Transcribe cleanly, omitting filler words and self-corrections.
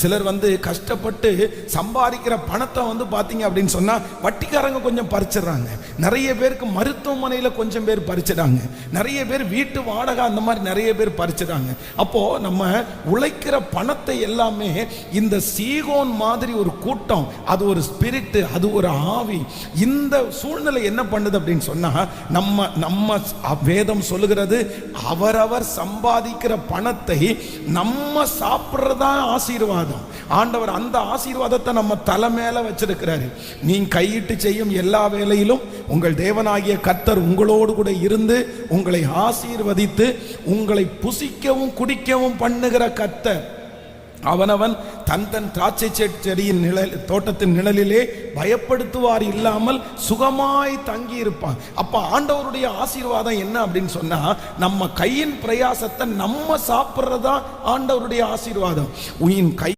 சிலர் கஷ்டப்பட்டு சம்பாதிக்கிற பணத்தை பார்த்தீங்க அப்படின்னு சொன்னா வட்டிக்காரங்க கொஞ்சம் பறிச்சிடறாங்க. நிறைய பேருக்கு மருத்துவமனையில் கொஞ்சம் பேர் பறிச்சிடாங்க. நிறைய பேர் வீட்டு வாடகை அந்த மாதிரி நிறைய பேர் பறிச்சிடாங்க. அப்போ நம்ம உழைக்கிற பணத்தை எல்லாமே இந்த சீகோன் மாதிரி ஒரு கூட்டம், அது ஒரு ஸ்பிரிட், அது ஒரு ஆவி. இந்த சூழ்நிலை என்ன பண்ணுது அப்படின்னு சொன்னா, நம்ம வேதம் சொல்லுகிறது, அவரவர் சம்பாதிக்கிற பணத்தை நம்ம சாப்பிட்றதா ஆசீர்வாதம். ஆண்டவர் அந்த ஆசீர்வாதத்தை நம்ம தலை மேல வச்சிருக்கிறாரு. நீ கையிட்டு செய்யும் எல்லா வேலையிலும் உங்கள் தேவனாகிய கர்த்தர் உங்களோடு கூட இருந்து உங்களை ஆசீர்வதித்து உங்களை புசிக்கவும் குடிக்கவும் பண்ணுகிற கர்த்தர். அவனவன் தன் தன் திராட்சை செடியின் தோட்டத்தின் நிழலிலே பயப்படுத்துவார் இல்லாமல் சுகமாய் தங்கி இருப்பான். அப்ப ஆண்டவருடைய ஆசீர்வாதம் என்ன அப்படின்னு சொன்னா, நம்ம கையின் பிரயாசத்தை நம்ம சாப்பிட்றதா ஆண்டவருடைய ஆசீர்வாதம். உன் கை